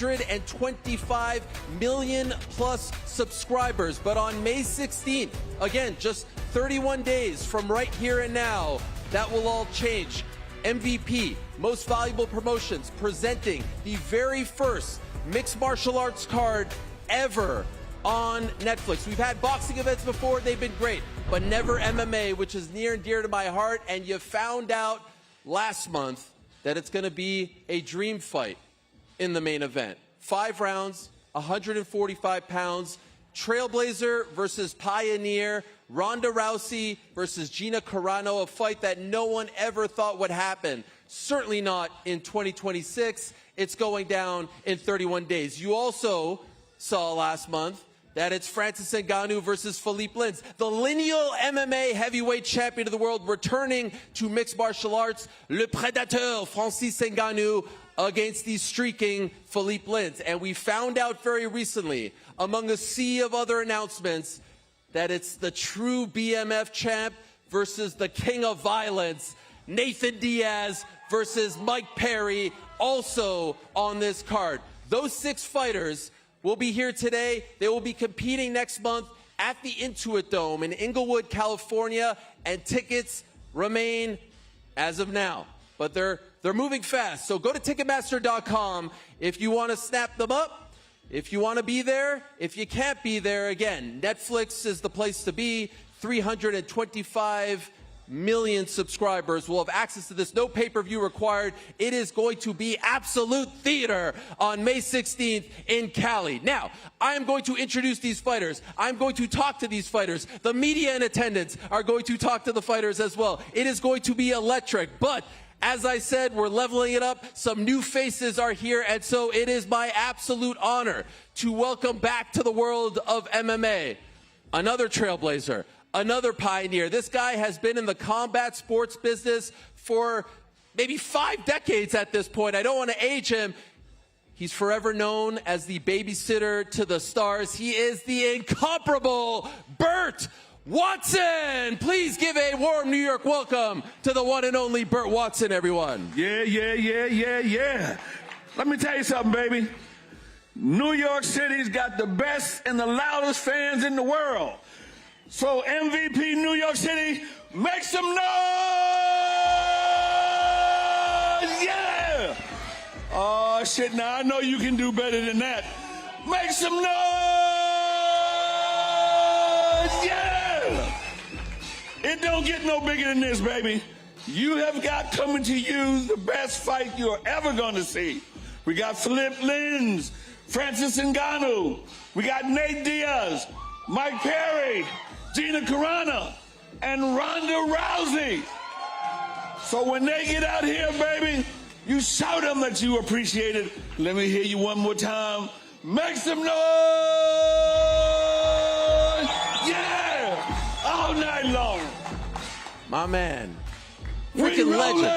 125 million plus subscribers. But on May 16th, again, just 31 days from right here and now, that will all change. MVP, Most Valuable Promotions, presenting the very first mixed martial arts card ever on Netflix. We've had boxing events before, they've been great, but never MMA, which is near and dear to my heart. And you found out last month that it's going to be a dream fight in the main event. 5 rounds, 145 pounds, Trailblazer versus Pioneer, Ronda Rousey versus Gina Carano, a fight that no one ever thought would happen. Certainly not in 2026. It's going down in 31 days. You also saw last month that it's Francis Ngannou versus Philipe Lins, the lineal MMA heavyweight champion of the world, returning to mixed martial arts. Le Prédateur, Francis Ngannou, against the streaking Philipe Lins. And we found out very recently, among a sea of other announcements, that it's the true BMF champ versus the king of violence, Nathan Diaz versus Mike Perry, also on this card. Those 6 fighters will be here today. They will be competing next month at the Intuit Dome in Inglewood, California, and tickets remain as of now. But they're moving fast, so go to Ticketmaster.com if you want to snap them up, if you want to be there. If you can't be there, again, Netflix is the place to be. 325 million subscribers will have access to this. No pay-per-view required. It is going to be absolute theater on May 16th in Cali. Now, I am going to introduce these fighters. I'm going to talk to these fighters. The media in attendance are going to talk to the fighters as well. It is going to be electric, but as I said, we're leveling it up. Some new faces are here, and so it is my absolute honor to welcome back to the world of MMA another trailblazer, another pioneer. This guy has been in the combat sports business for maybe 5 decades at this point. I don't want to age him. He's forever known as the babysitter to the stars. He is the incomparable Burt Watson. Please give a warm New York welcome to the one and only Burt Watson, everyone. Yeah. Let me tell you something, baby. New York City's got the best and the loudest fans in the world. So MVP New York City, make some noise! Yeah! Oh, shit, now I know you can do better than that. Make some noise! Yeah! It don't get no bigger than this, baby. You have got coming to you the best fight you're ever going to see. We got Philipe Lins, Francis Ngannou. We got Nate Diaz, Mike Perry, Gina Carano, and Ronda Rousey. So when they get out here, baby, you shout them that you appreciate it. Let me hear you one more time. Make some noise! Yeah! All night long. My man. Freaking legend.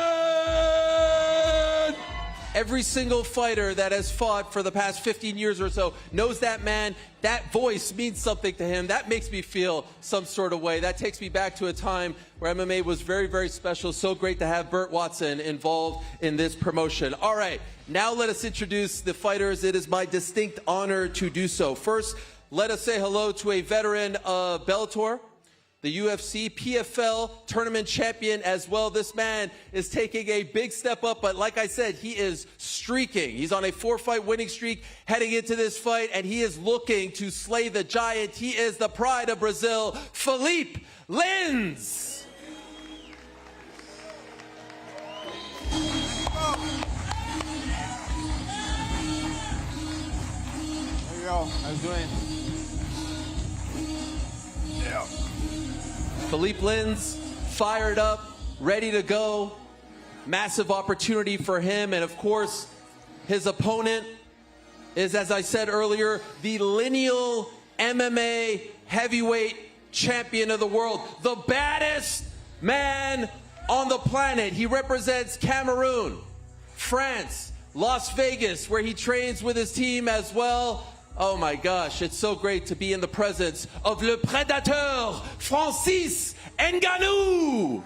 Every single fighter that has fought for the past 15 years or so knows that man. That voice means something to him. That makes me feel some sort of way. That takes me back to a time where MMA was very, very special. So great to have Burt Watson involved in this promotion. All right, now let us introduce the fighters. It is my distinct honor to do so. First, let us say hello to a veteran of Bellator, the UFC PFL tournament champion as well. This man is taking a big step up, but like I said, he is streaking. He's on a 4-fight winning streak heading into this fight, and he is looking to slay the giant. He is the pride of Brazil, Philipe Lins. There you go. How's it doing? Yeah. Philipe Lins, fired up, ready to go. Massive opportunity for him. And of course, his opponent is, as I said earlier, the lineal MMA heavyweight champion of the world. The baddest man on the planet. He represents Cameroon, France, Las Vegas, where he trains with his team as well. Oh my gosh, it's so great to be in the presence of Le Prédateur, Francis Ngannou.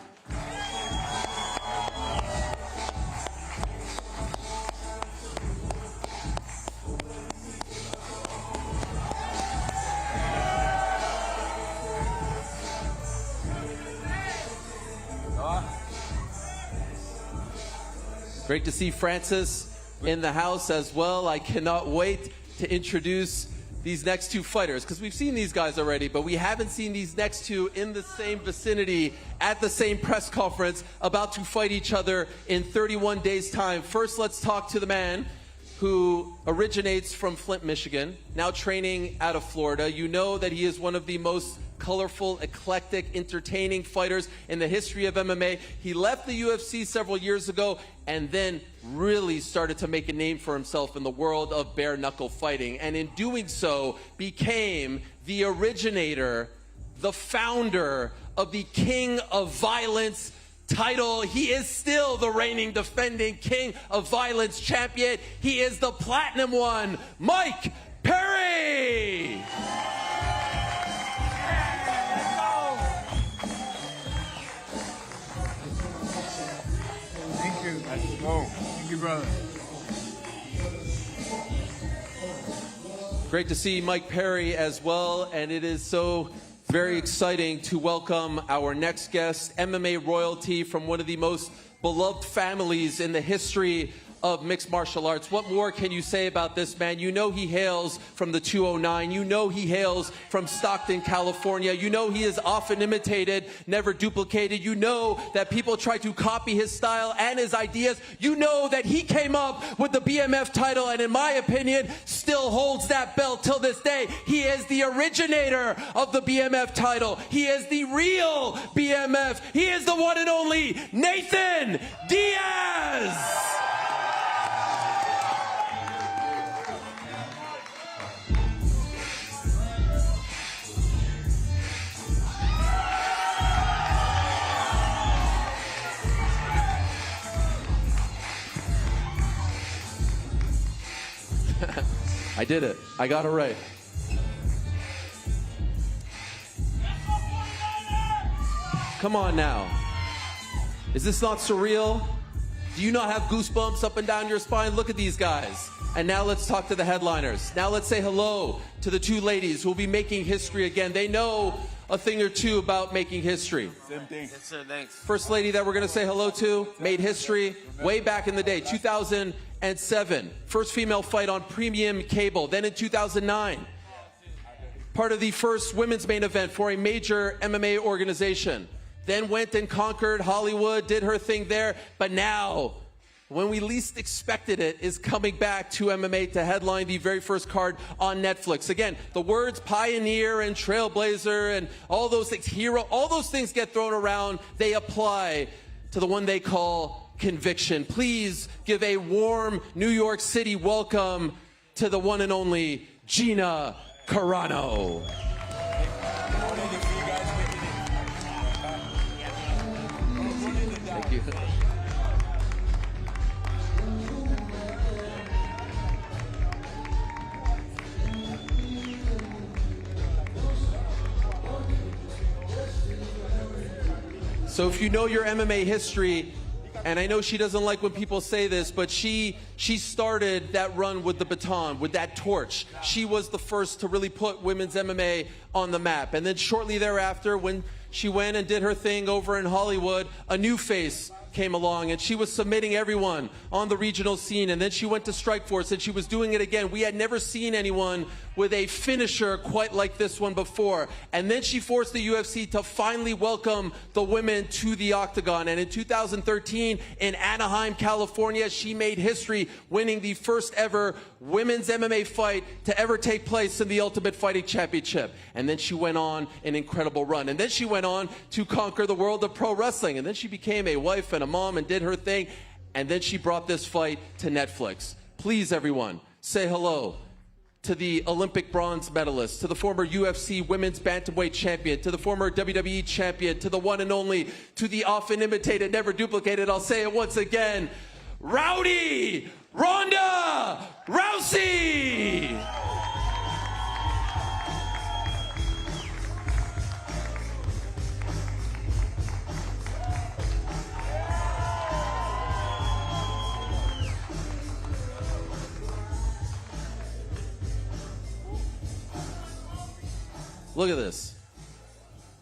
Great to see Francis in the house as well. I cannot wait to introduce these next two fighters, because we've seen these guys already, but we haven't seen these next two in the same vicinity at the same press conference, about to fight each other in 31 days' time. First, let's talk to the man who originates from Flint, Michigan, now training out of Florida. You know that he is one of the most colorful, eclectic, entertaining fighters in the history of MMA. He left the UFC several years ago and then really started to make a name for himself in the world of bare knuckle fighting. And in doing so, became the originator, the founder of the King of Violence title. He is still the reigning, defending King of Violence champion. He is the Platinum One, Mike Perry. Thank you. Let's go. Thank you, brother. Great to see Mike Perry as well, and it is so very exciting to welcome our next guest, MMA royalty from one of the most beloved families in the history of mixed martial arts. What more can you say about this man? You know he hails from the 209. You know he hails from Stockton, California. You know he is often imitated, never duplicated. You know that people try to copy his style and his ideas. You know that he came up with the BMF title and, in my opinion, still holds that belt till this day. He is the originator of the BMF title. He is the real BMF. He is the one and only Nathan Diaz. I did it. I got it right. Come on now. Is this not surreal? Do you not have goosebumps up and down your spine? Look at these guys. And now let's talk to the headliners. Now let's say hello to the two ladies who will be making history again. They know a thing or two about making history. Same thing. Yes, sir. Thanks. First lady that we're going to say hello to made history way back in the day, 2007. First female fight on premium cable. Then in 2009, part of the first women's main event for a major MMA organization. Then went and conquered Hollywood, did her thing there. But now, when we least expected it, is coming back to MMA to headline the very first card on Netflix. Again, the words pioneer and trailblazer and all those things, hero, all those things get thrown around. They apply to the one they call conviction. Please give a warm New York City welcome to the one and only Gina Carano. Thank you. So if you know your MMA history, and I know she doesn't like when people say this, but she started that run with the baton, with that torch. She was the first to really put women's MMA on the map. And then shortly thereafter, when she went and did her thing over in Hollywood, a new face came along, and she was submitting everyone on the regional scene. And then she went to Strikeforce, and she was doing it again. We had never seen anyone with a finisher quite like this one before. And then she forced the UFC to finally welcome the women to the octagon. And in 2013, in Anaheim, California, she made history, winning the first ever women's MMA fight to ever take place in the Ultimate Fighting Championship. And then she went on an incredible run. And then she went on to conquer the world of pro wrestling. And then she became a wife and a mom and did her thing. And then she brought this fight to Netflix. Please, everyone, say hello to the Olympic bronze medalist, to the former UFC women's bantamweight champion, to the former WWE champion, to the one and only, to the often imitated, never duplicated, I'll say it once again, Rowdy Ronda Rousey! Look at this.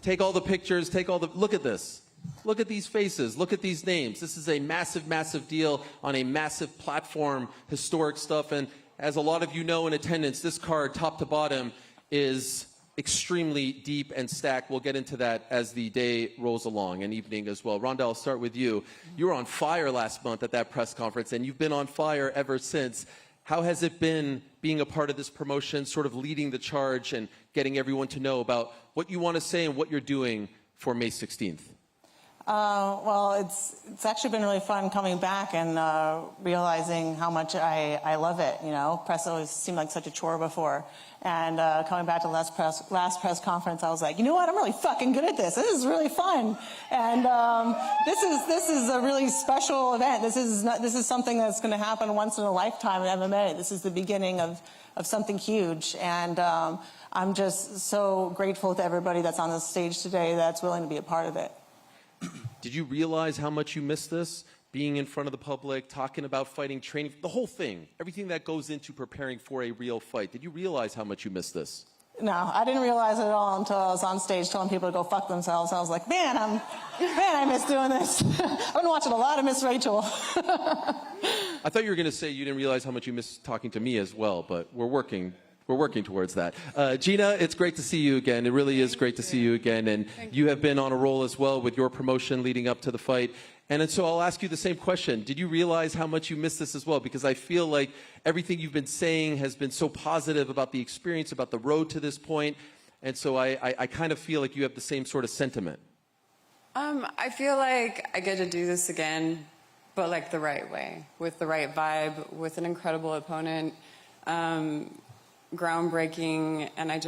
Take all the pictures, take all the, look at this. Look at these faces. Look at these names. This is a massive, massive deal on a massive platform, historic stuff. And as a lot of you know in attendance, this card, top to bottom, is extremely deep and stacked. We'll get into that as the day rolls along and evening as well. Ronda, I'll start with you. You were on fire last month at that press conference, and you've been on fire ever since. How has it been being a part of this promotion, sort of leading the charge and getting everyone to know about what you want to say and what you're doing for May 16th? Well, it's actually been really fun coming back and realizing how much I love it. You know, press always seemed like such a chore before. And coming back to the last press conference, I was like, you know what? I'm really fucking good at this. This is really fun. And this is a really special event. This is something that's going to happen once in a lifetime in MMA. This is the beginning of something huge. And I'm just so grateful to everybody that's on the stage today that's willing to be a part of it. Did you realize how much you missed this? Being in front of the public, talking about fighting, training, the whole thing, everything that goes into preparing for a real fight. Did you realize how much you missed this? No, I didn't realize it at all until I was on stage telling people to go fuck themselves. I was like, man, I miss doing this. I've been watching a lot of Miss Rachel. I thought you were going to say you didn't realize how much you missed talking to me as well, but we're working towards that. Gina, it's great to see you again. It really is great to see you again. And you have been on a roll as well with your promotion leading up to the fight. And so I'll ask you the same question. Did you realize how much you missed this as well? Because I feel like everything you've been saying has been so positive about the experience, about the road to this point. And so I kind of feel like you have the same sort of sentiment. I feel like I get to do this again, but like the right way, with the right vibe, with an incredible opponent. Groundbreaking, and I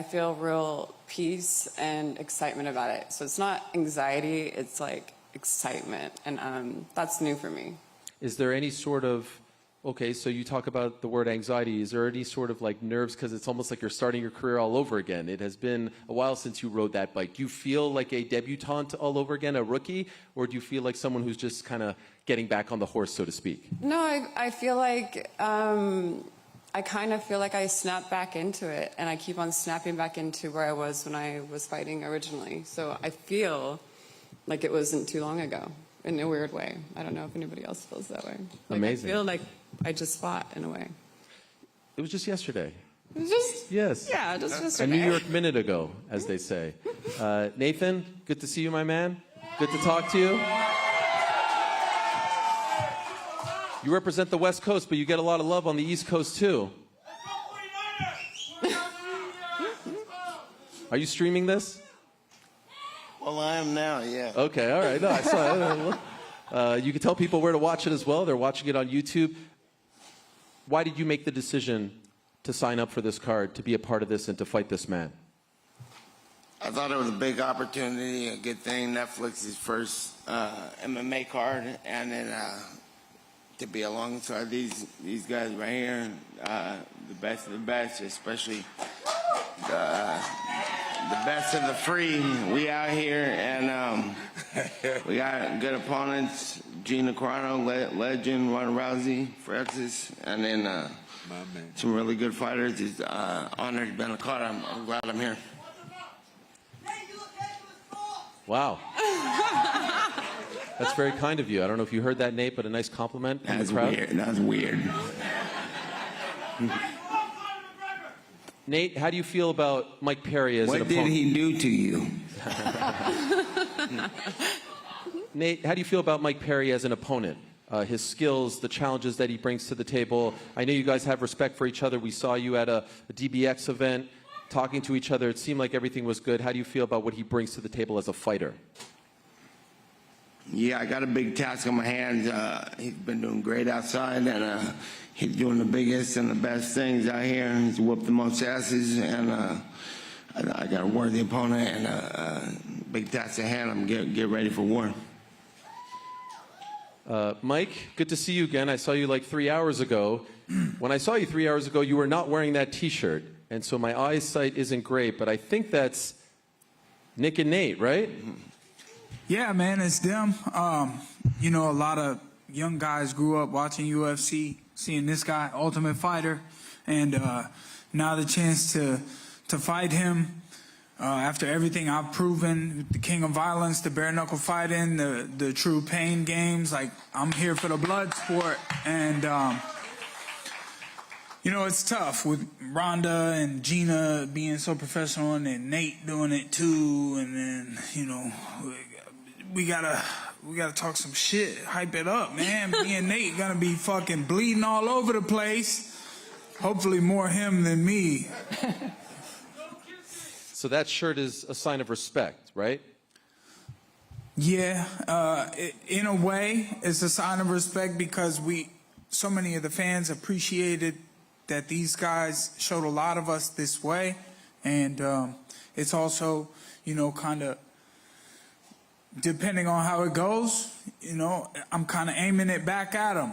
feel real peace and excitement about it. So it's not anxiety, it's like excitement, and that's new for me. Is there any sort of, okay, so you talk about the word anxiety, is there any sort of like nerves, because it's almost like you're starting your career all over again? It has been a while since you rode that bike. Do you feel like a debutante all over again, a rookie, or do you feel like someone who's just kind of getting back on the horse, so to speak? No, I feel like I kind of feel like I snap back into it, and I keep on snapping back into where I was when I was fighting originally. So I feel like it wasn't too long ago, in a weird way. I don't know if anybody else feels that way. Like, amazing. I feel like I just fought, in a way. It was just yesterday. It was just, yes. Yeah, just yesterday. A New York minute ago, as they say. Nathan, good to see you, my man. Good to talk to you. You represent the West Coast, but you get a lot of love on the East Coast, too. Are you streaming this? Well, I am now, yeah. Okay, all right. No, I saw it. You can tell people where to watch it as well. They're watching it on YouTube. Why did you make the decision to sign up for this card, to be a part of this, and to fight this man? I thought it was a big opportunity, a good thing. Netflix's first MMA card, and then to be alongside these guys right here, the best of the best, especially the best of the free. We out here, and we got good opponents. Gina, Carano, legend, Ronda, Rousey, Francis, and then some really good fighters. It's honored to be on the card. I'm glad I'm here. Wow. That's very kind of you. I don't know if you heard that, Nate, but a nice compliment from the crowd. Weird. That's weird. Nate, how do you feel about Mike Perry as an opponent? What did he do to you? Nate, how do you feel about Mike Perry as an opponent? His skills, the challenges that he brings to the table. I know you guys have respect for each other. We saw you at a DBX event talking to each other. It seemed like everything was good. How do you feel about what he brings to the table as a fighter? Yeah, I got a big task on my hands. He's been doing great outside, and he's doing the biggest and the best things out here. He's whooped the most asses, and I got a worthy opponent and a big task at hand. I'm get ready for war. Mike, good to see you again. I saw you like 3 hours ago. When I saw you 3 hours ago, you were not wearing that T-shirt, and so my eyesight isn't great, but I think that's Nick and Nate, right? Yeah, man, it's them. You know, a lot of young guys grew up watching UFC, seeing this guy, Ultimate Fighter, and now the chance to fight him. After everything I've proven, the king of violence, the bare knuckle fighting, the true pain games, like I'm here for the blood sport. And, you know, it's tough with Ronda and Gina being so professional and then Nate doing it too. And then, you know, we gotta talk some shit, hype it up, man. Me and Nate gonna be fucking bleeding all over the place. Hopefully more him than me. So that shirt is a sign of respect, right? Yeah, in a way, it's a sign of respect because so many of the fans appreciated that these guys showed a lot of us this way, and it's also, you know, kind of depending on how it goes, you know, I'm kind of aiming it back at them.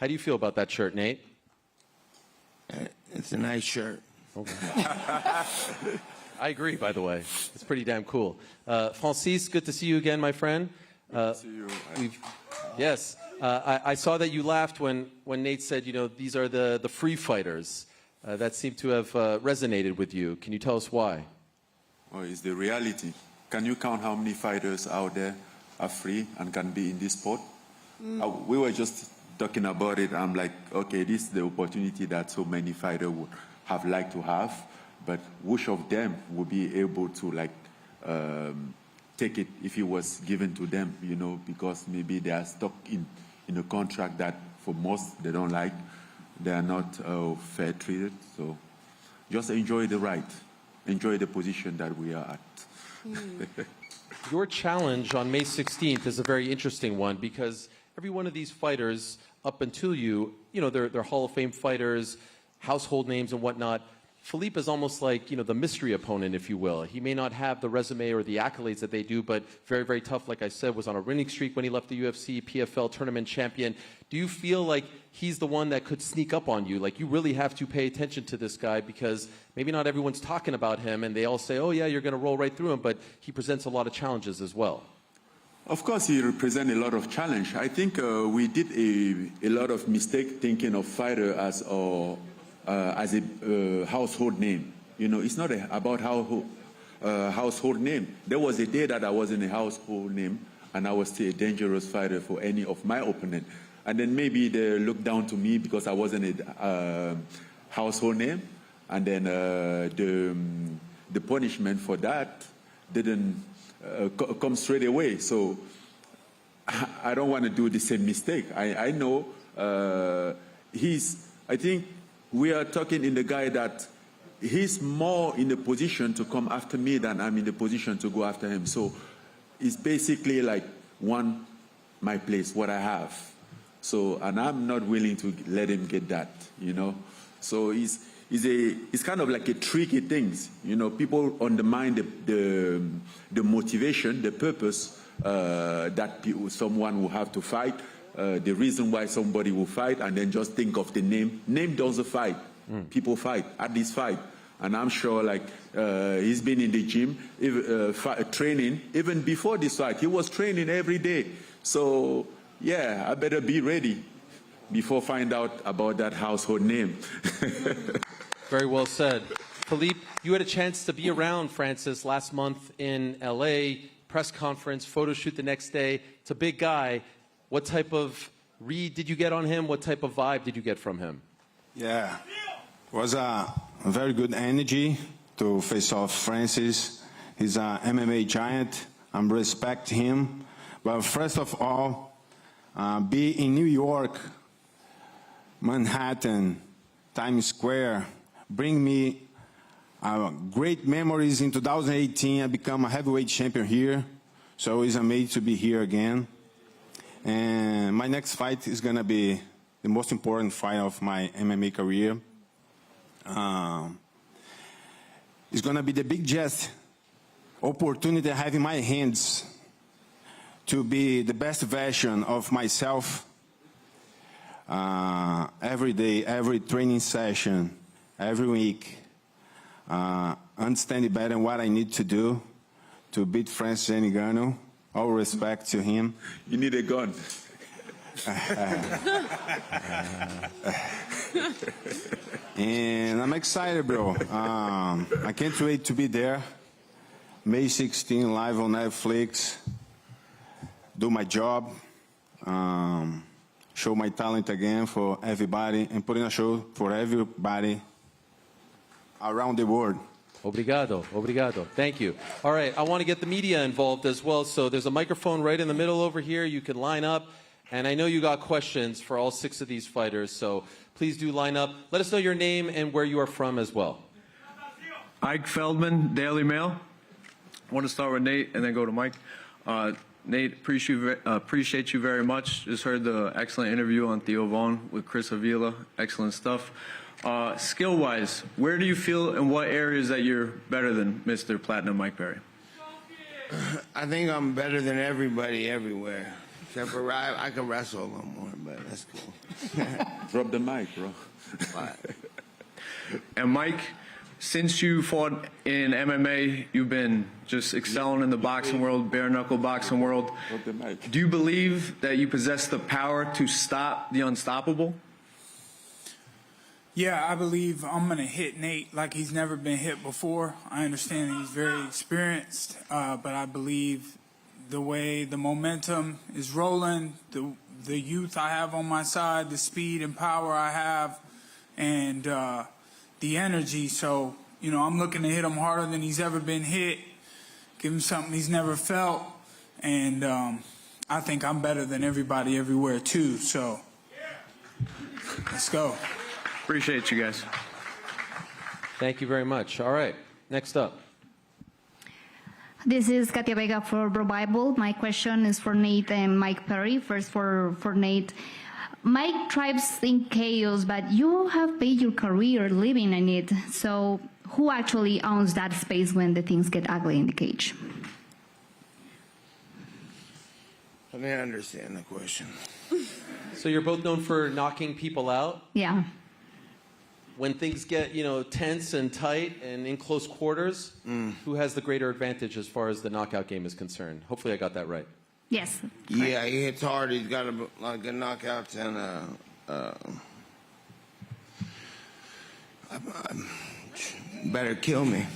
How do you feel about that shirt, Nate? It's a nice shirt. Okay. I agree, by the way. It's pretty damn cool. Francis, good to see you again, my friend. Good to see you. Yes. I saw that you laughed when Nate said, you know, these are the free fighters. That seemed to have resonated with you. Can you tell us why? Oh, it's the reality. Can you count how many fighters out there are free and can be in this sport? We were just talking about it. I'm like, okay, this is the opportunity that so many fighters would have liked to have, but which of them would be able to like take it if it was given to them, you know, because maybe they are stuck in a contract that for most they don't like. They are not fair treated. So just enjoy the ride, enjoy the position that we are at. Your challenge on May 16th is a very interesting one because every one of these fighters up until you know, they're Hall of Fame fighters, household names and whatnot. Philipe is almost like, you know, the mystery opponent, if you will. He may not have the resume or the accolades that they do, but very, very tough, like I said, was on a winning streak when he left the UFC, PFL tournament champion. Do you feel like he's the one that could sneak up on you? Like, you really have to pay attention to this guy because maybe not everyone's talking about him and they all say, oh, yeah, you're going to roll right through him, but he presents a lot of challenges as well. Of course, he represents a lot of challenge. I think we did a lot of mistake thinking of fighter as a household name. You know, it's not about household name. There was a day that I wasn't a household name, and I was still a dangerous fighter for any of my opponent. And then maybe they looked down to me because I wasn't a household name, and then the punishment for that didn't come straight away. So I don't want to do the same mistake. I know I think we are talking in the guy that he's more in the position to come after me than I'm in the position to go after him. So it's basically like my place, what I have. So, and I'm not willing to let him get that, you know. So it's kind of like a tricky thing, you know. People undermine the motivation, the purpose that someone will have to fight. The reason why somebody will fight, and then just think of the name. Name doesn't fight. People fight at this fight. And I'm sure, like, he's been in the gym, training, even before this fight. He was training every day. So, yeah, I better be ready before find out about that household name. Very well said. Philipe, you had a chance to be around Francis last month in LA, press conference, photo shoot the next day. It's a big guy. What type of read did you get on him? What type of vibe did you get from him? Yeah, it was a very good energy to face off Francis. He's an MMA giant. I respect him. But first of all, be in New York, Manhattan, Times Square, bring me great memories. In 2018, I became a heavyweight champion here. So it's amazing to be here again. And my next fight is going to be the most important fight of my MMA career. It's going to be the biggest opportunity I have in my hands to be the best version of myself every day, every training session, every week. Understanding better what I need to do to beat Francis Ngannou. All respect to him. You need a gun. And I'm excited, bro. I can't wait to be there. May 16, live on Netflix. Do my job. Show my talent again for everybody and put in a show for everybody around the world. Obrigado, obrigado. Thank you. All right, I want to get the media involved as well. So there's a microphone right in the middle over here. You can line up. And I know you got questions for all 6 of these fighters. So please do line up. Let us know your name and where you are from as well. Ike Feldman, Daily Mail. I want to start with Nate and then go to Mike. Nate, appreciate you very much. Just heard the excellent interview on Theo Vaughn with Chris Avila. Excellent stuff. Skill-wise, where do you feel in what areas that you're better than Mr. Platinum Mike Perry? I think I'm better than everybody everywhere. Except for I can wrestle a little more, but that's cool. Drop the mic, bro. And Mike, since you fought in MMA, you've been just excelling in the boxing world, bare-knuckle boxing world. Drop the mic. Do you believe that you possess the power to stop the unstoppable? Yeah, I believe I'm going to hit Nate like he's never been hit before. I understand he's very experienced, but I believe the way the momentum is rolling, the youth I have on my side, the speed and power I have, and the energy. So, you know, I'm looking to hit him harder than he's ever been hit, give him something he's never felt, and I think I'm better than everybody everywhere too. So, let's go. Appreciate you guys. Thank you very much. All right, next up. This is Katia Vega for Bro Bible. My question is for Nate and Mike Perry. First for Nate. Mike thrives in chaos, but you have made your career living in it. So who actually owns that space when the things get ugly in the cage? I didn't understand the question. So you're both known for knocking people out. Yeah. When things get, you know, tense and tight and in close quarters, who has the greater advantage as far as the knockout game is concerned? Hopefully I got that right. Yes. Yeah, he hits hard. He's got a lot of good knockouts and better kill me.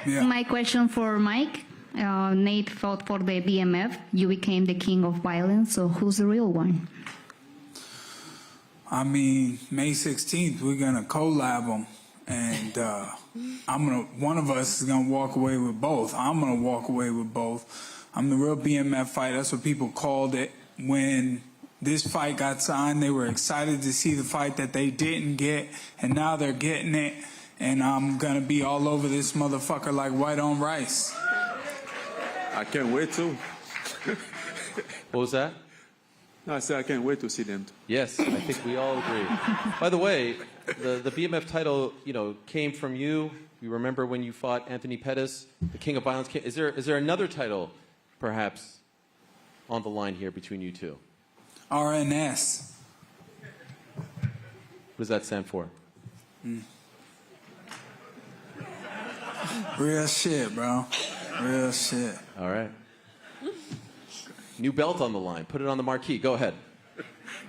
Yeah. My question for Mike. Nate fought for the BMF. You became the king of violence. So who's the real one? I mean, May 16th, we're going to collab them. And one of us is going to walk away with both. I'm going to walk away with both. I'm the real BMF fight. That's what people called it. When this fight got signed, they were excited to see the fight that they didn't get. And now they're getting it. And I'm going to be all over this motherfucker like white on rice. I can't wait to. What was that? No, I said I can't wait to see them. Yes, I think we all agree. By the way, the BMF title, you know, came from you. You remember when you fought Anthony Pettis, the King of Violence? Is there another title, perhaps, on the line here between you two? RNS. What does that stand for? Real shit, bro. Real shit. All right. New belt on the line. Put it on the marquee. Go ahead.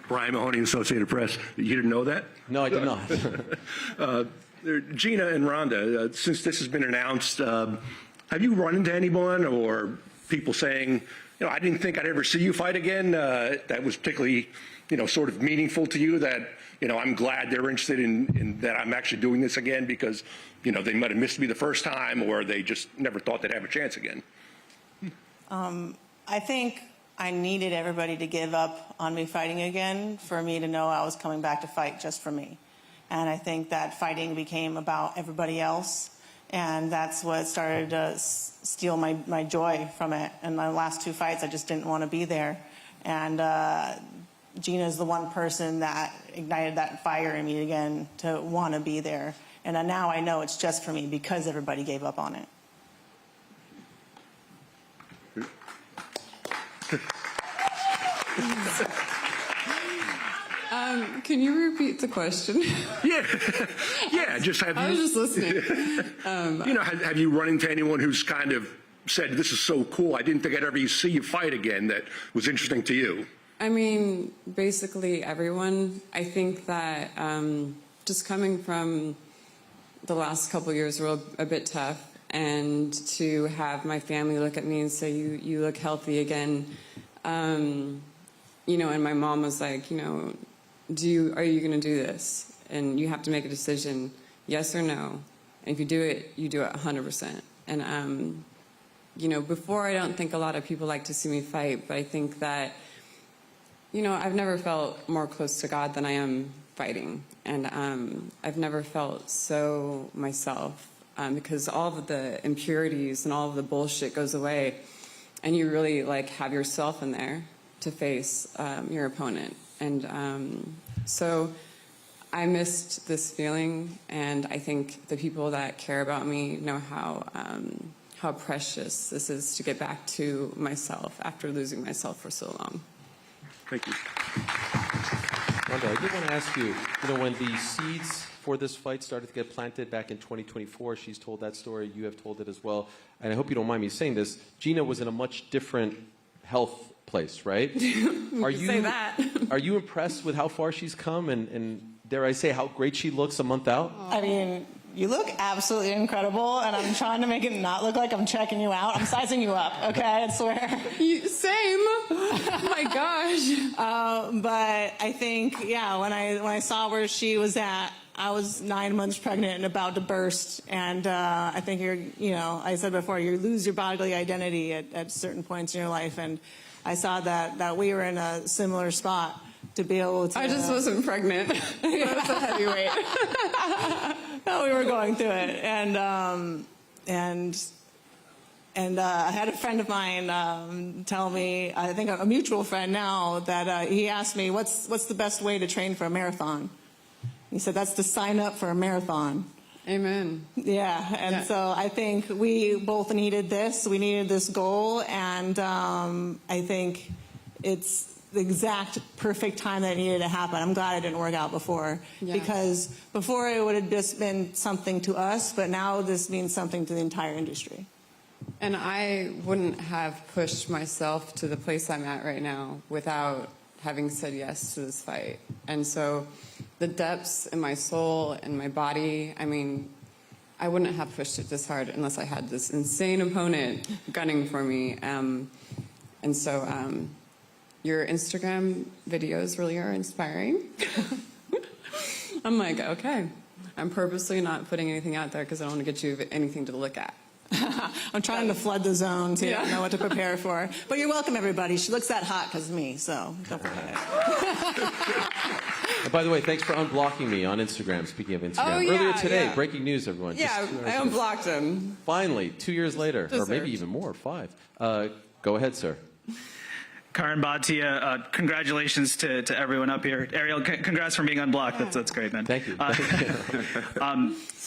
Brian Mahoney, Associated Press. You didn't know that? No, I did not. Gina and Ronda, since this has been announced, have you run into anyone or people saying, you know, I didn't think I'd ever see you fight again? That was particularly, you know, sort of meaningful to you that, you know, I'm glad they're interested in that I'm actually doing this again because, you know, they might have missed me the first time or they just never thought they'd have a chance again. I think I needed everybody to give up on me fighting again for me to know I was coming back to fight just for me. And I think that fighting became about everybody else. And that's what started to steal my joy from it. In my last 2 fights, I just didn't want to be there. And Gina's the one person that ignited that fire in me again to want to be there. And now I know it's just for me because everybody gave up on it. Can you repeat the question? Yeah. Just have you. I was just listening. You know, have you run into anyone who's kind of said, "This is so cool. I didn't think I'd ever see you fight again." That was interesting to you. I mean, basically everyone. I think that just coming from the last couple of years were a bit tough, and to have my family look at me and say, you look healthy again, you know, and my mom was like, you know, are you going to do this? And you have to make a decision, yes or no. And if you do it 100%. And, you know, before, I don't think a lot of people like to see me fight, but I think that, you know, I've never felt more close to God than I am fighting. And I've never felt so myself, because all of the impurities and all of the bullshit goes away, and you really, like, have yourself in there to face your opponent. And so I missed this feeling, and I think the people that care about me know how precious this is to get back to myself after losing myself for so long. Thank you. Ronda, I did want to ask you, you know, when the seeds for this fight started to get planted back in 2024, she's told that story, you have told it as well, and I hope you don't mind me saying this, Gina was in a much different health place, right? Are you say that? Are you impressed with how far she's come and dare I say how great she looks a month out? I mean, you look absolutely incredible, and I'm trying to make it not look like I'm checking you out. I'm sizing you up, okay? I swear. Same. Oh my gosh. But I think, yeah, when I saw where she was at, I was 9 months pregnant and about to burst, and I think you know, I said before, you lose your bodily identity at certain points in your life, and I saw that we were in a similar spot to be able to. I just wasn't pregnant. I was a heavyweight. No, we were going through it, and I had a friend of mine tell me, I think a mutual friend now, that he asked me, what's the best way to train for a marathon? He said, that's to sign up for a marathon. Amen. Yeah, and so I think we both needed this. We needed this goal, and I think it's the exact perfect time that it needed to happen. I'm glad it didn't work out before, because before it would have just been something to us, but now this means something to the entire industry. And I wouldn't have pushed myself to the place I'm at right now without having said yes to this fight. And so the depths in my soul and my body, I mean, I wouldn't have pushed it this hard unless I had this insane opponent gunning for me. And so your Instagram videos really are inspiring. I'm like, okay, I'm purposely not putting anything out there because I don't want to get you anything to look at. I'm trying to flood the zone to know what to prepare for. But you're welcome, everybody. She looks that hot because of me, so don't forget it. And by the way, thanks for unblocking me on Instagram, speaking of Instagram. Oh, yeah, Earlier today, yeah. breaking news, everyone. Yeah, I unblocked him. Finally, 2 years later, or maybe even more, 5. Go ahead, sir. Karan Bhatia, congratulations to everyone up here. Ariel, congrats for being unblocked. That's great, man. Thank you.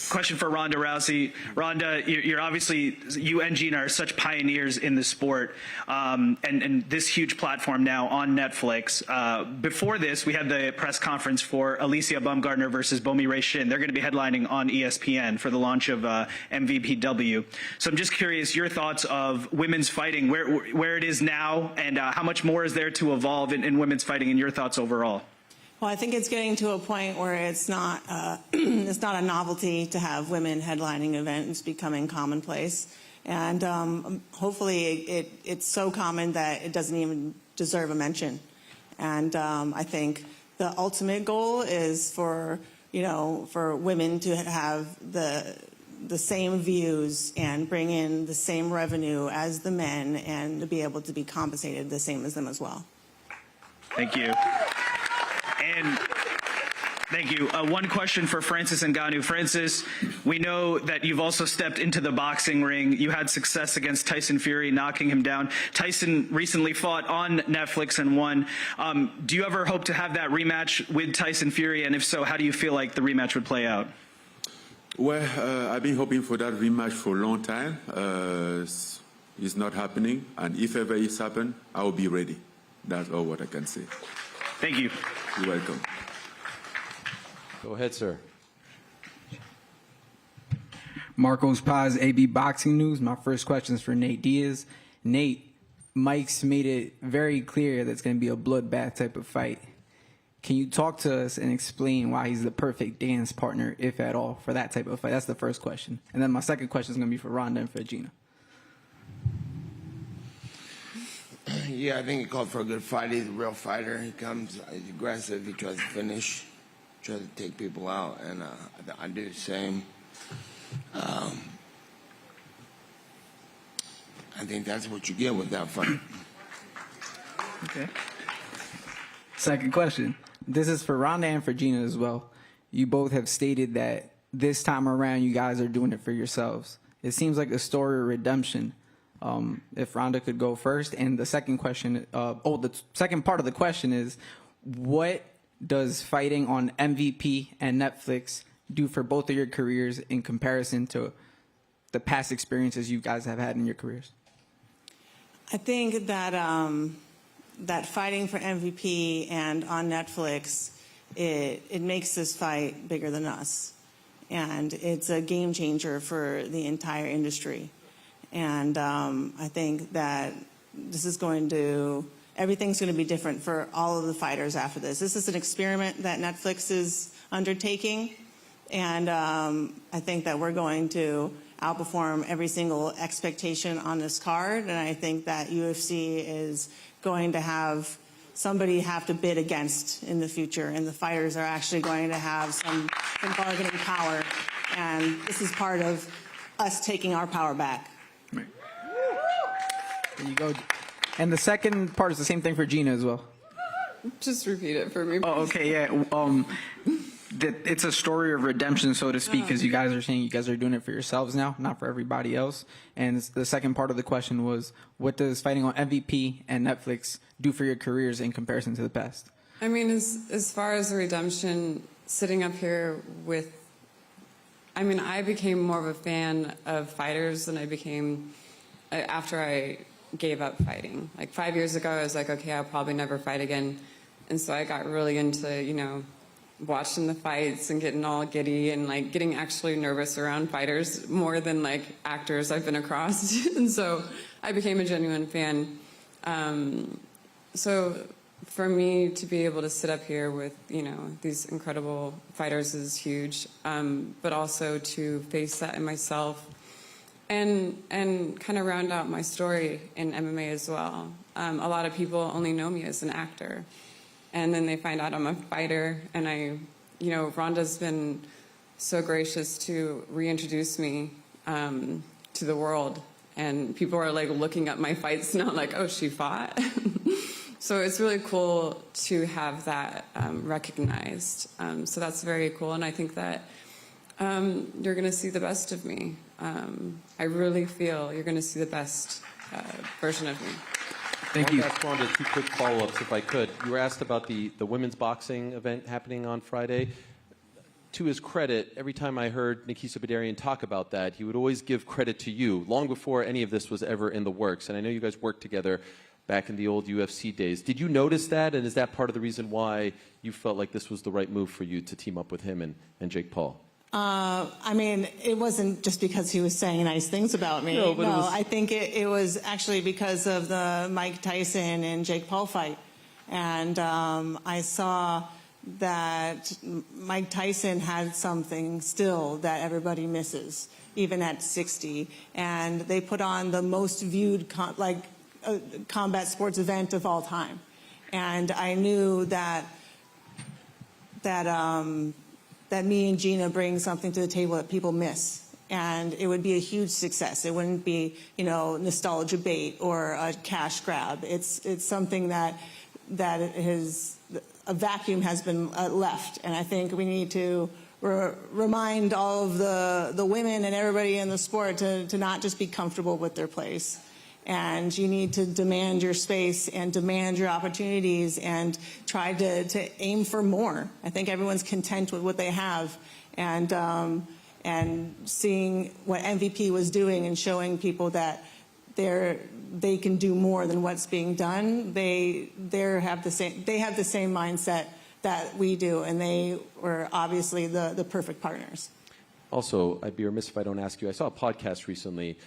Question for Ronda Rousey. Ronda, you're obviously, you and Gina are such pioneers in the sport, and this huge platform now on Netflix. Before this, we had the press conference for Alicia Baumgardner versus Bomi Ray Shin. They're going to be headlining on ESPN for the launch of MVPW. So I'm just curious, your thoughts of women's fighting, where it is now, and how much more is there to evolve in women's fighting, and your thoughts overall? Well, I think it's getting to a point where it's not it's not a novelty to have women headlining events. It's becoming commonplace, and hopefully it's so common that it doesn't even deserve a mention. And I think the ultimate goal is for women to have the same views and bring in the same revenue as the men, and to be able to be compensated the same as them as well. Thank you. And thank you. One question for Francis Ngannou. Francis, we know that you've also stepped into the boxing ring. You had success against Tyson Fury, knocking him down. Tyson recently fought on Netflix and won. Do you ever hope to have that rematch with Tyson Fury? And if so, how do you feel like the rematch would play out? Well, I've been hoping for that rematch for a long time. It's not happening, and if ever it's happened, I will be ready. That's all what I can say. Thank you. You're welcome. Go ahead, sir. Marcos Paz, AB Boxing News. My first question is for Nate Diaz. Nate, Mike's made it very clear that it's going to be a bloodbath type of fight. Can you talk to us and explain why he's the perfect dance partner, if at all, for that type of fight? That's the first question. And then my second question is going to be for Ronda and for Gina. Yeah, I think he called for a good fight. He's a real fighter. He comes, he's aggressive. He tries to finish, tries to take people out, and I do the same. I think that's what you get with that fight. Okay. Second question. This is for Ronda and for Gina as well. You both have stated that this time around you guys are doing it for yourselves. It seems like a story of redemption. If Ronda could go first. And the second question, the second part of the question is, what does fighting on MVP and Netflix do for both of your careers in comparison to the past experiences you guys have had in your careers? I think that that fighting for MVP and on Netflix, it makes this fight bigger than us. And it's a game changer for the entire industry. And I think that this is everything's going to be different for all of the fighters after this. This is an experiment that Netflix is undertaking. And I think that we're going to outperform every single expectation on this card. And I think that UFC is going to have somebody have to bid against in the future. And the fighters are actually going to have some bargaining power. And this is part of us taking our power back. Right. There you go. And the second part is the same thing for Gina as well. Just repeat it for me, please. Oh, okay, yeah. It's a story of redemption, so to speak, because you guys are saying you guys are doing it for yourselves now, not for everybody else. And the second part of the question was, what does fighting on MVP and Netflix do for your careers in comparison to the past? I mean, as far as the redemption, sitting up here with, I mean, I became more of a fan of fighters than I became after I gave up fighting. Like 5 years ago, I was like, okay, I'll probably never fight again. And so I got really into, watching the fights and getting all giddy and like getting actually nervous around fighters more than like actors I've been across. And so I became a genuine fan. So for me to be able to sit up here with, these incredible fighters is huge. But also to face that in myself and kind of round out my story in MMA as well. A lot of people only know me as an actor. And then they find out I'm a fighter, and Ronda's been so gracious to reintroduce me to the world. And people are like looking at my fights now like, oh, she fought? So it's really cool to have that recognized. So that's very cool, and I think that you're going to see the best of me. I really feel you're going to see the best version of me. Thank you. I want to ask Ronda 2 quick follow-ups, if I could. You were asked about the women's boxing event happening on Friday. To his credit, every time I heard Nikisa Badarian talk about that, he would always give credit to you, long before any of this was ever in the works. And I know you guys worked together back in the old UFC days. Did you notice that, and is that part of the reason why you felt like this was the right move for you to team up with him and Jake Paul? I mean, it wasn't just because he was saying nice things about me. No, I think it was actually because of the Mike Tyson and Jake Paul fight. And I saw that Mike Tyson had something still that everybody misses, even at 60. And they put on the most viewed combat sports event of all time. And I knew that me and Gina bring something to the table that people miss. And it would be a huge success. It wouldn't be, nostalgia bait or a cash grab. It's something that a vacuum has been left. And I think we need to remind all of the women and everybody in the sport to not just be comfortable with their place. And you need to demand your space and demand your opportunities and try to aim for more. I think everyone's content with what they have. And seeing what MVP was doing and showing people that they can do more than what's being done, they have the same mindset that we do, and they were obviously the perfect partners. Also, I'd be remiss if I don't ask you, I saw a podcast recently,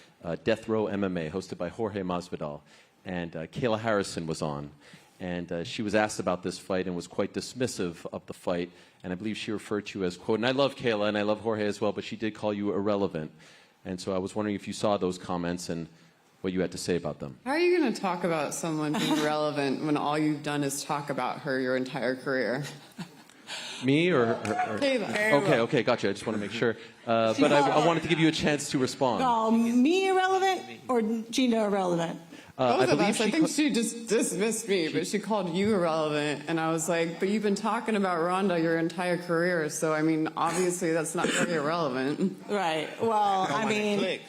Death Row MMA, hosted by Jorge Masvidal. and Kayla Harrison was on. And she was asked about this fight and was quite dismissive of the fight. And I believe she referred to you as, quote, and I love Kayla and I love Jorge as well, but she did call you irrelevant. And so I was wondering if you saw those comments and what you had to say about them. How are you going to talk about someone being relevant when all you've done is talk about her your entire career? Me or Kayla. Okay, gotcha. I just want to make sure. But I wanted to give you a chance to respond. Oh, me irrelevant or Gina irrelevant? Both of us. I think she just dismissed me, but she called you irrelevant. And I was like, but you've been talking about Ronda your entire career. So, I mean, obviously that's not very irrelevant. Right. Well, I mean,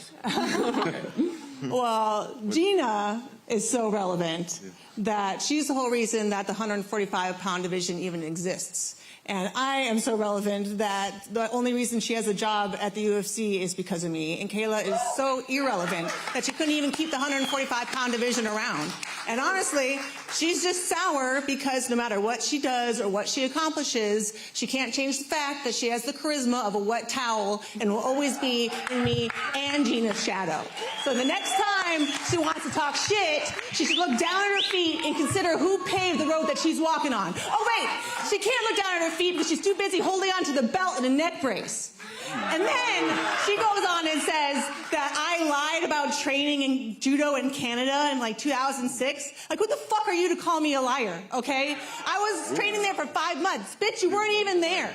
well, Gina is so relevant that she's the whole reason that the 145-pound division even exists. And I am so relevant that the only reason she has a job at the UFC is because of me. And Kayla is so irrelevant that she couldn't even keep the 145-pound division around. And honestly, she's just sour because no matter what she does or what she accomplishes, she can't change the fact that she has the charisma of a wet towel and will always be in me and Gina's shadow. So the next time she wants to talk shit, she should look down at her feet and consider who paved the road that she's walking on. Oh wait, she can't look down at her feet because she's too busy holding on to the belt and a neck brace. And then she goes on and says that I lied about training in judo in Canada in like 2006. Like, what the fuck are you to call me a liar, okay? I was training there for 5 months. Bitch, you weren't even there,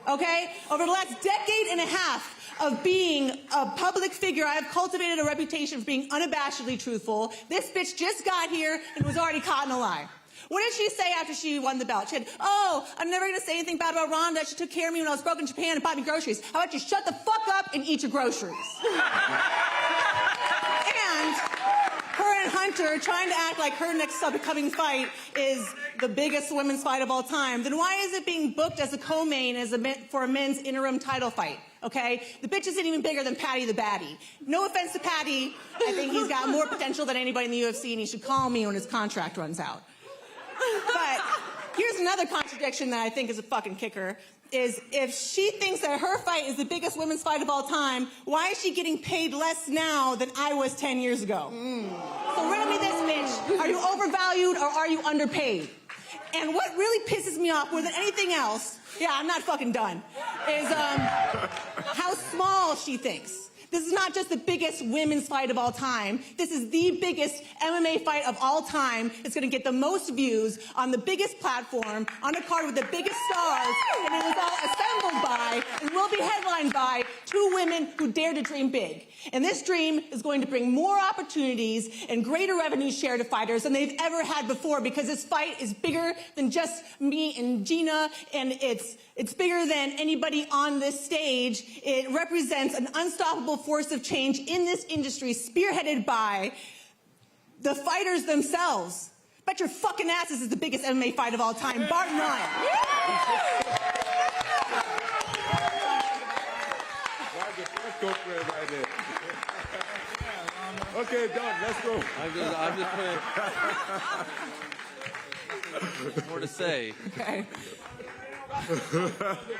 okay? Over the last decade and a half of being a public figure, I have cultivated a reputation for being unabashedly truthful. This bitch just got here and was already caught in a lie. What did she say after she won the belt? She said, oh, I'm never going to say anything bad about Ronda. She took care of me when I was broke in Japan and bought me groceries. How about you shut the fuck up and eat your groceries? And her and Hunter trying to act like her next upcoming fight is the biggest women's fight of all time. Then why is it being booked as a co-main for a men's interim title fight? Okay? The bitch isn't even bigger than Patty the Baddie. No offense to Patty. I think he's got more potential than anybody in the UFC, and he should call me when his contract runs out. But here's another contradiction that I think is a fucking kicker, is if she thinks that her fight is the biggest women's fight of all time, why is she getting paid less now than I was 10 years ago? So riddle me this, bitch. Are you overvalued or are you underpaid? And what really pisses me off more than anything else, yeah, I'm not fucking done, is how small she thinks. This is not just the biggest women's fight of all time. This is the biggest MMA fight of all time. It's going to get the most views on the biggest platform, on a card with the biggest stars, and it was all assembled by and will be headlined by 2 women who dare to dream big. And this dream is going to bring more opportunities and greater revenue share to fighters than they've ever had before, because this fight is bigger than just me and Gina, and it's bigger than anybody on this stage. It represents an unstoppable force of change in this industry, spearheaded by the fighters themselves. Bet your fucking ass this is the biggest MMA fight of all time, bar none. Okay, done. Let's go. I'm just putting more to say. Okay.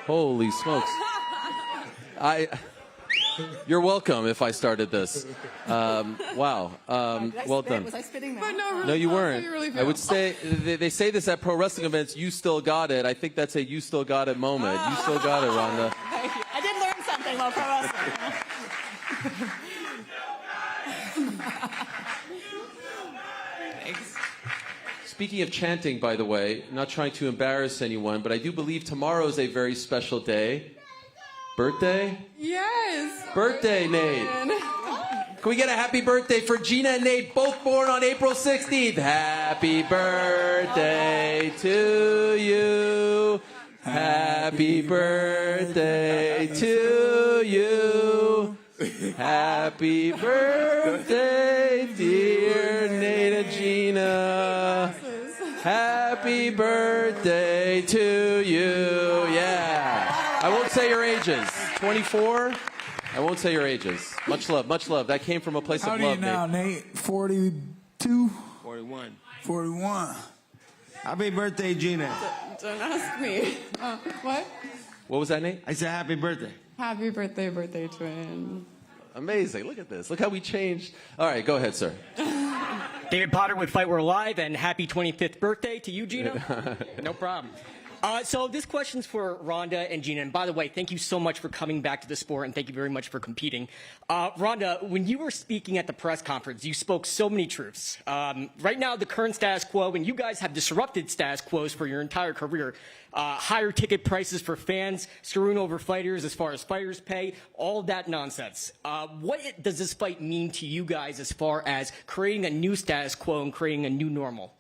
Holy smokes. You're welcome if I started this. Wow. Well done. Was I spitting that? But no, really, No, you that's how weren't. you really I feel. would say, they say this at pro wrestling events, you still got it. I think that's a you still got it moment. You still got it, Ronda. Thank you. I did learn something while pro wrestling. Thanks. Speaking of chanting, by the way, not trying to embarrass anyone, but I do believe tomorrow is a very special day. Birthday? Yes. Birthday, Nate. Can we get a happy birthday for Gina and Nate, both born on April 16th? Happy birthday to you. Happy birthday to you. Happy birthday, dear Nate and Gina. Happy birthday to you. Yeah. I won't say your ages. 24? I won't say your ages. Much love, much love. That came from a place How of do you love, now, Nate? 42? 41. 41. Happy birthday, Gina. Don't ask me. What? What was that, Nate? I said happy birthday. Happy birthday, birthday twin. Amazing. Look at this. Look how we changed. All right, go ahead, sir. David Potter with Fight We're Live, and happy 25th birthday to you, Gina. No problem. So this question's for Ronda and Gina. And by the way, thank you so much for coming back to the sport, and thank you very much for competing. Ronda, when you were speaking at the press conference, you spoke so many truths. Right now, the current status quo, and you guys have disrupted status quos for your entire career. Higher ticket prices for fans, screwing over fighters as far as fighters pay, all that nonsense. What does this fight mean to you guys as far as creating a new status quo and creating a new normal?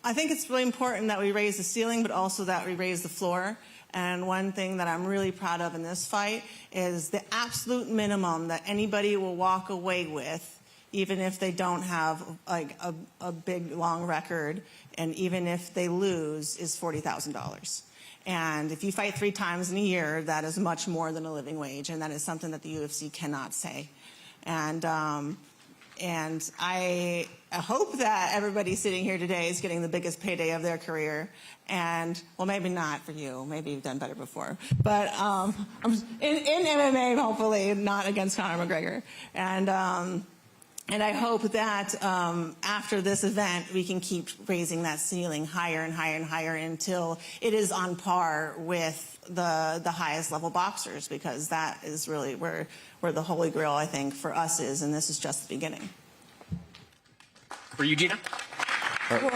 I think it's really important that we raise the ceiling, but also that we raise the floor. And one thing that I'm really proud of in this fight is the absolute minimum that anybody will walk away with, even if they don't have like a big, long record, and even if they lose, is $40,000. And if you fight 3 times in a year, that is much more than a living wage, and that is something that the UFC cannot say. And I hope that everybody sitting here today is getting the biggest payday of their career. And, well, maybe not for you. Maybe you've done better before. But in MMA, hopefully, not against Conor McGregor. And I hope that after this event, we can keep raising that ceiling higher and higher and higher until it is on par with the highest level boxers, because that is really where the holy grail, I think, for us is, and this is just the beginning. For you, Gina? Well,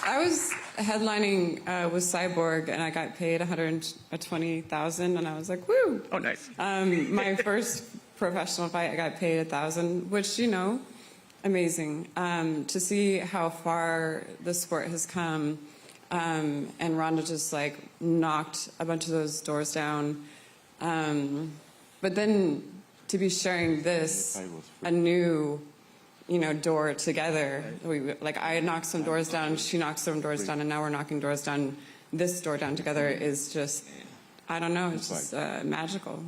I was headlining with Cyborg, and I got paid $120,000, and I was like, woo! Oh, nice. My first professional fight, I got paid $1,000, which, you know, amazing. To see how far the sport has come, and Ronda just like knocked a bunch of those doors down. But then to be sharing this, a new, you know, door together. I knocked some doors down, she knocked some doors down, and now we're knocking doors down. This door down together is just, I don't know, it's just magical.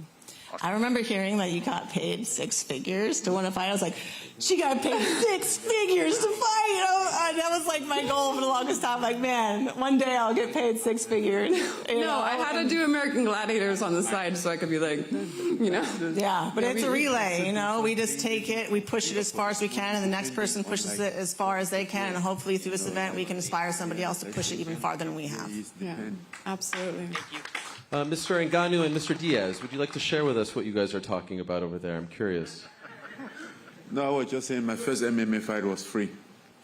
I remember hearing that you got paid 6 figures to win a fight. I was like, she got paid 6 figures to fight. You know? That was like my goal for the longest time. Like, man, one day I'll get paid 6 figures. No, I had to do American Gladiators on the side so I could be like, you know. Yeah, but it's a relay, you know. We just take it, we push it as far as we can, and the next person pushes it as far as they can, and hopefully through this event we can inspire somebody else to push it even farther than we have. Yeah, absolutely. Thank you. Mr. Ngannou and Mr. Diaz, would you like to share with us what you guys are talking about over there? I'm curious. No, I was just saying my first MMA fight was free.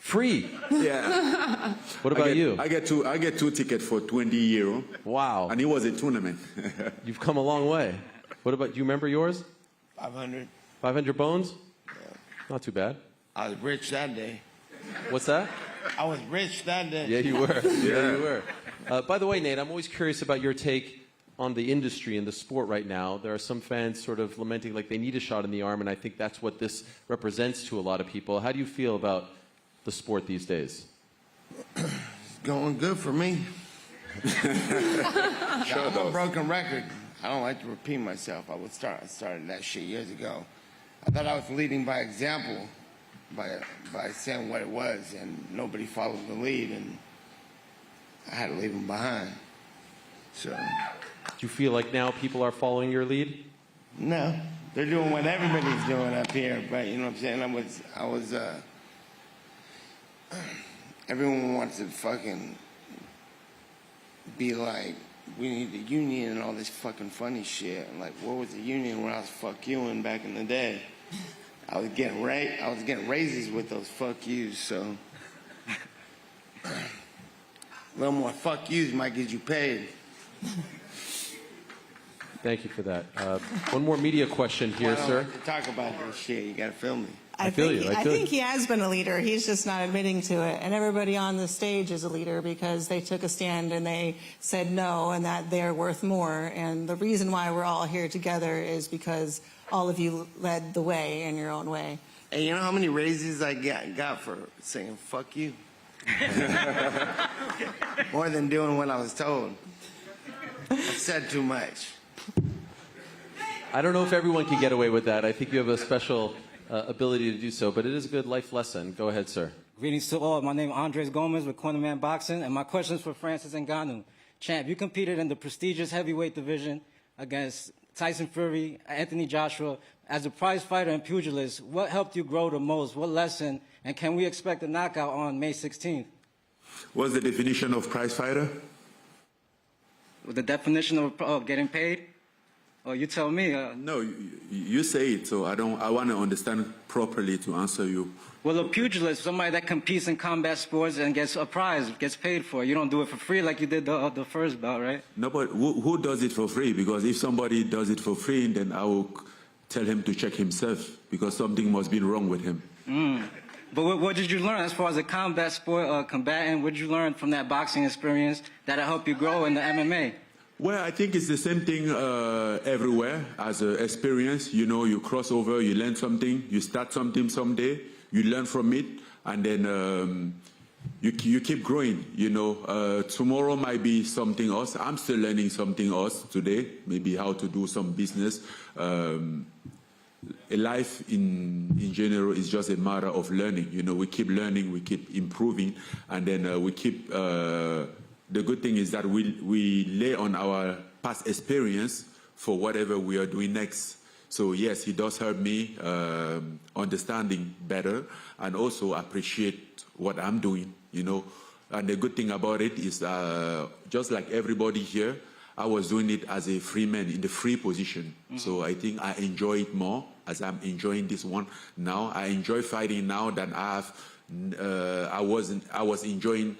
Free? Yeah. What about you? I get 2 tickets for 20 euro. Wow. And it was a tournament. You've come a long way. What about, do you remember yours? 500. 500 bones? Yeah. Not too bad. I was rich that day. What's that? I was rich that day. Yeah, you were. Yeah, you were. By the way, Nate, I'm always curious about your take on the industry and the sport right now. There are some fans sort of lamenting like they need a shot in the arm, and I think that's what this represents to a lot of people. How do you feel about the sport these days? It's going good for me. I'm a broken record. I don't like to repeat myself. I started that shit years ago. I thought I was leading by example, by saying what it was, and nobody followed the lead, and I had to leave them behind. So. Do you feel like now people are following your lead? No, they're doing what everybody's doing up here, but you know what I'm saying? I was everyone wants to fucking be like, we need the union and all this fucking funny shit. And like, what was the union when I was fuck youing back in the day? I was getting raises with those fuck yous, so a little more fuck yous might get you paid. Thank you for that. One more media question here, sir. I don't like to talk about this shit. You gotta feel me. I think he has been a leader. He's just not admitting to it. And everybody on the stage is a leader because they took a stand and they said no and that they're worth more. And the reason why we're all here together is because all of you led the way in your own way. Hey, you know how many raises I got for saying fuck you? More than doing what I was told. I said too much. I don't know if everyone can get away with that. I think you have a special ability to do so, but it is a good life lesson. Go ahead, sir. Greetings to all. My name is Andres Gomez with Cornerman Boxing, and my question is for Francis Ngannou. Champ, you competed in the prestigious heavyweight division against Tyson Fury, Anthony Joshua. As a prize fighter and pugilist, what helped you grow the most? What lesson? And can we expect a knockout on May 16th? What's the definition of prize fighter? The definition of getting paid? Oh, you tell me. No, you say it, so I want to understand properly to answer you. Well, a pugilist, somebody that competes in combat sports and gets a prize, gets paid for it. You don't do it for free like you did the first bout, right? No, but who does it for free? Because if somebody does it for free, then I will tell him to check himself, because something must be wrong with him. But what did you learn as far as a combat sport combatant? What did you learn from that boxing experience that'll help you grow in the MMA? Well, I think it's the same thing everywhere as an experience. You know, you cross over, you learn something, you start something someday, you learn from it, and then you keep growing. You know, tomorrow might be something else. I'm still learning something else today, maybe how to do some business. Life in general is just a matter of learning. You know, we keep learning, we keep improving, and then we keep... The good thing is that we lay on our past experience for whatever we are doing next. So yes, it does help me understanding better and also appreciate what I'm doing, you know. And the good thing about it is just like everybody here, I was doing it as a free man in the free position. So I think I enjoy it more as I'm enjoying this one now. I enjoy fighting now than I was enjoying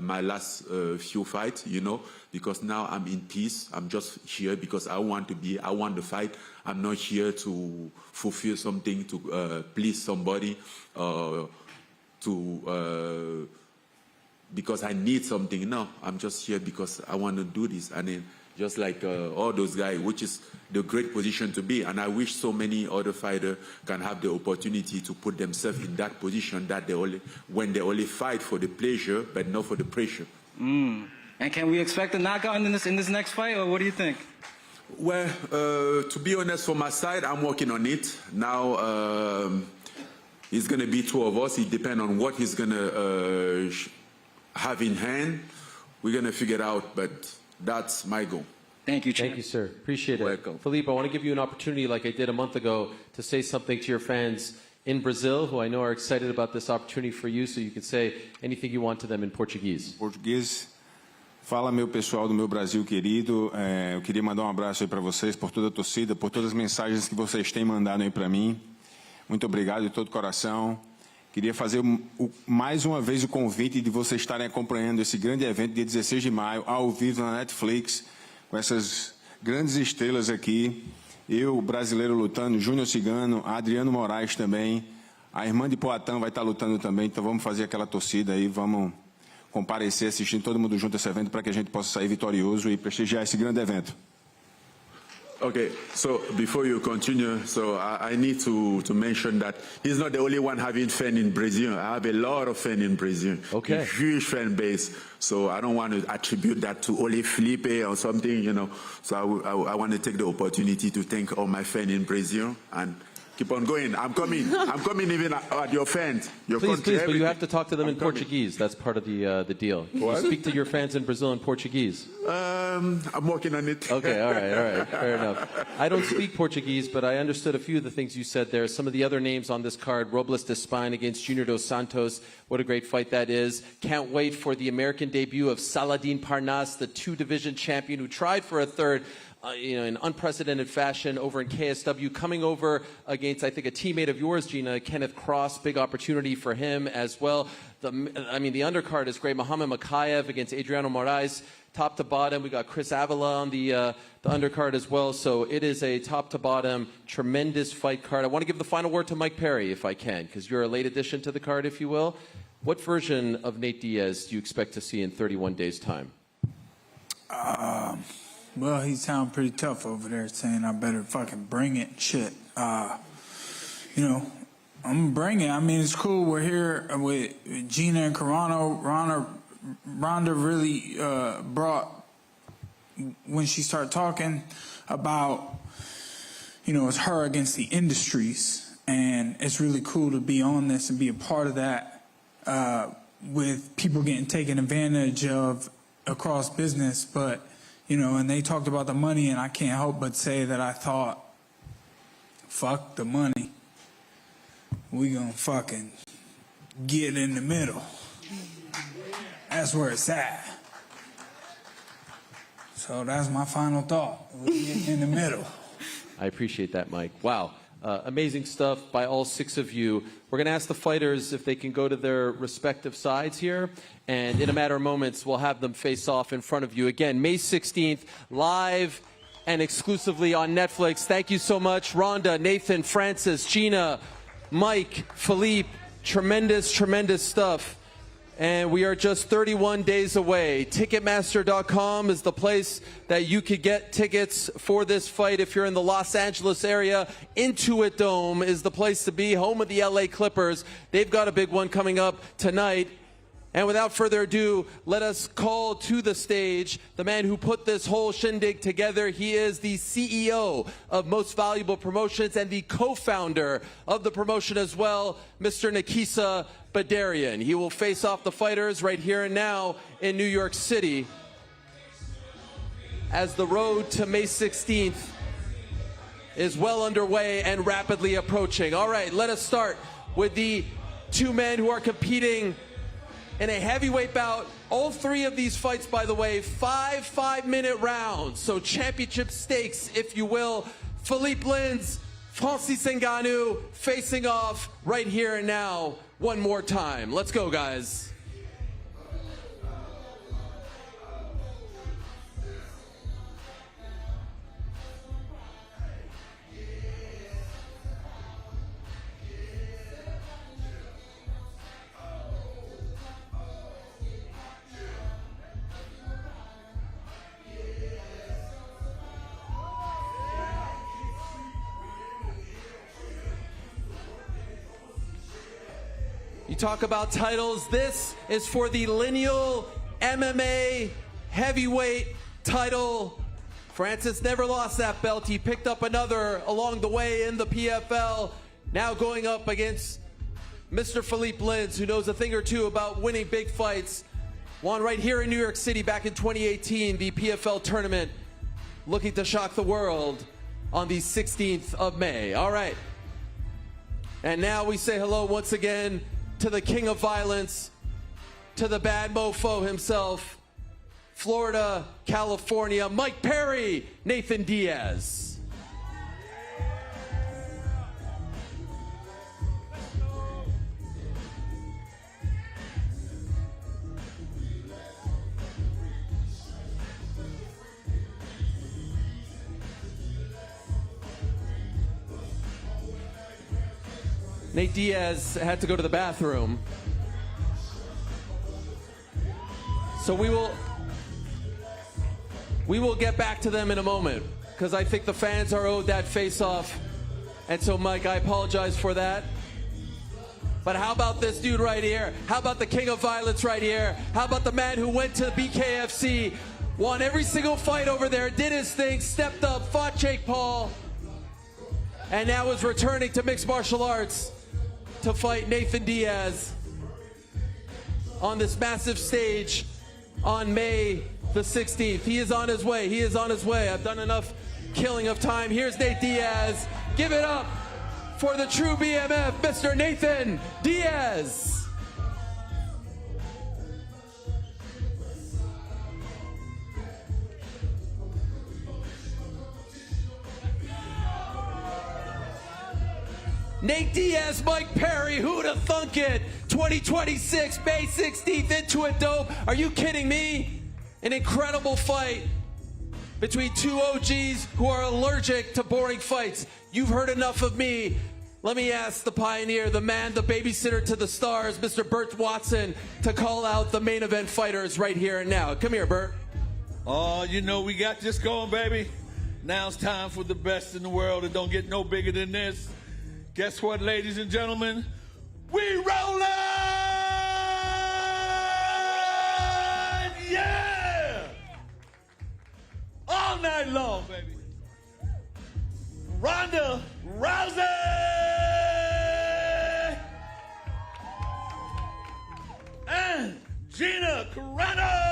my last few fights, you know, because now I'm in peace. I'm just here because I want to fight. I'm not here to fulfill something, to please somebody, because I need something. No, I'm just here because I want to do this. And then just like all those guys, which is the great position to be. And I wish so many other fighters can have the opportunity to put themselves in that position that when they only fight for the pleasure, but not for the pressure. And can we expect a knockout in this next fight, or what do you think? Well, to be honest, from my side, I'm working on it. Now, it's going to be two of us. It depends on what he's going to have in hand. We're going to figure it out, but that's my goal. Thank you, Thank you, sir. Appreciate it. Welcome. Philipe, I want to give you an opportunity, like I did a month ago, to say something to your fans in Brazil, who I know are excited about this opportunity for you, so you can say anything you want to them in Portuguese. Português. Fala, meu pessoal do meu Brasil querido. Eu queria mandar abraço aí para vocês, por toda a torcida, por todas as mensagens que vocês têm mandado aí para mim. Muito obrigado de todo o coração. Queria fazer mais uma vez o convite de vocês estarem acompanhando esse grande evento, dia 16 de maio, ao vivo na Netflix, com essas grandes estrelas aqui. Eu, brasileiro, lutando, Júnior Cigano, Adriano Moraes também. A irmã de Poatan vai estar lutando também, então vamos fazer aquela torcida aí, vamos comparecer, assistindo todo mundo junto a esse evento para que a gente possa sair vitorioso e prestigiar esse grande evento. Okay, so before you continue, so I need to mention that he's not the only one having fan in Brazil. I have a lot of fan in Brazil. Okay. A huge fan base. So I don't want to attribute that to only Philipe or something, you know. So I want to take the opportunity to thank all my fans in Brazil and keep on going. I'm coming. I'm coming even at your fans. Your Please, country, but you have to talk to them in coming. Portuguese. That's part of the deal. You speak to your fans in Brazil in Portuguese. I'm working on it. Okay, all right, fair enough. I don't speak Portuguese, but I understood a few of the things you said there. Some of the other names on this card, Robles de Spine against Junior dos Santos. What a great fight that is. Can't wait for the American debut of Saladin Parnas, the two-division champion who tried for a third. In unprecedented fashion over in KSW, coming over against, I think, a teammate of yours, Gina, Kenneth Cross. Big opportunity for him as well. The undercard is great. Mohamed Makayev against Adriano Moraes. Top to bottom, we got Chris Avila on the undercard as well. So it is a top to bottom, tremendous fight card. I want to give the final word to Mike Perry, if I can, because you're a late addition to the card, if you will. What version of Nate Diaz do you expect to see in 31 days' time? Well, he sound pretty tough over there, saying I better fucking bring it. Shit. I'm gonna bring it. I mean, it's cool. We're here with Gina and Carano. Ronda really brought, when she started talking about, it's her against the industries. And it's really cool to be on this and be a part of that with people getting taken advantage of across business. But you know, and they talked about the money, and I can't help but say that I thought, fuck the money. We gonna fucking get in the middle. That's where it's at. So that's my final thought. We get in the middle. I appreciate that, Mike. Wow. Amazing stuff by all 6 of you. We're going to ask the fighters if they can go to their respective sides here. And in a matter of moments, we'll have them face off in front of you. Again, May 16th, live and exclusively on Netflix. Thank you so much, Ronda, Nathan, Francis, Gina, Mike, Philipe. Tremendous, tremendous stuff. And we are just 31 days away. Ticketmaster.com is the place that you could get tickets for this fight if you're in the Los Angeles area. Intuit Dome is the place to be, home of the LA Clippers. They've got a big one coming up tonight. And without further ado, let us call to the stage the man who put this whole shindig together. He is the CEO of Most Valuable Promotions and the co-founder of the promotion as well, Mr. Nikisa Badarian. He will face off the fighters right here and now in New York City as the road to May 16th is well underway and rapidly approaching. All right, let us start with the 2 men who are competing in a heavyweight bout. All 3 of these fights, by the way, 5-minute rounds. So championship stakes, if you will. Philipe Lins, Francis Ngannou facing off right here and now one more time. Let's go, guys. You talk about titles. This is for the lineal MMA heavyweight title. Francis never lost that belt. He picked up another along the way in the PFL. Now going up against Mr. Philipe Lins, who knows a thing or two about winning big fights. Won right here in New York City back in 2018, the PFL tournament, looking to shock the world on the 16th of May. All right. And now we say hello once again to the king of violence, to the bad mofo himself, Florida, California, Mike Perry, Nathan Diaz. Nate Diaz had to go to the bathroom. So we will get back to them in a moment, because I think the fans are owed that face-off. And so, Mike, I apologize for that. But how about this dude right here? How about the king of violence right here? How about the man who went to BKFC, won every single fight over there, did his thing, stepped up, fought Jake Paul, and now is returning to mixed martial arts to fight Nathan Diaz on this massive stage on May the 16th. He is on his way. He is on his way. I've done enough killing of time. Here's Nate Diaz. Give it up for the true BMF, Mr. Nathan Diaz. Nate Diaz, Mike Perry, who'd have thunk it? 2026, May 16th, Intuit Dome. Are you kidding me? An incredible fight between 2 OGs who are allergic to boring fights. You've heard enough of me. Let me ask the pioneer, the man, the babysitter to the stars, Mr. Bert Watson, to call out the main event fighters right here and now. Come here, Bert. Oh, you know we got this going, baby. Now it's time for the best in the world. It don't get no bigger than this. Guess what, ladies and gentlemen? We rollin'! Yeah! All night long, baby. Ronda Rousey! And Gina Carano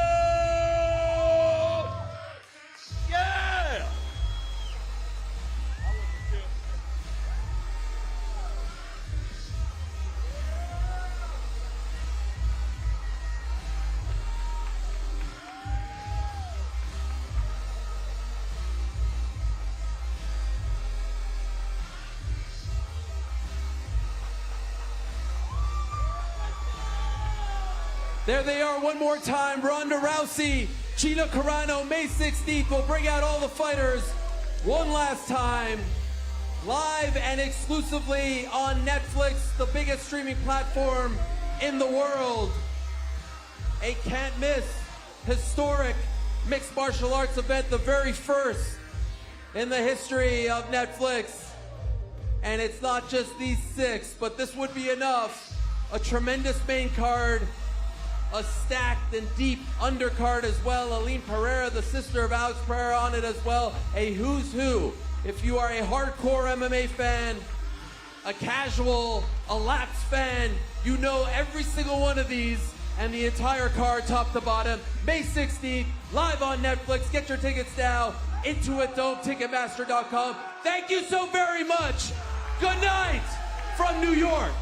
There they are one more time. Ronda Rousey, Gina Carano, May 16th. We'll bring out all the fighters one last time. Live and exclusively on Netflix, the biggest streaming platform in the world. A can't miss, historic mixed martial arts event, the very first in the history of Netflix. And it's not just these 6, but this would be enough. A tremendous main card, a stacked and deep undercard as well. Aline Pereira, the sister of Alex Pereira, on it as well. A who's who. If you are a hardcore MMA fan, a casual, a laps fan, you know every single one of these and the entire card top to bottom. May 16th, live on Netflix. Get your tickets now. Intuit, Ticketmaster.com. Thank you so very much. Good night from New York.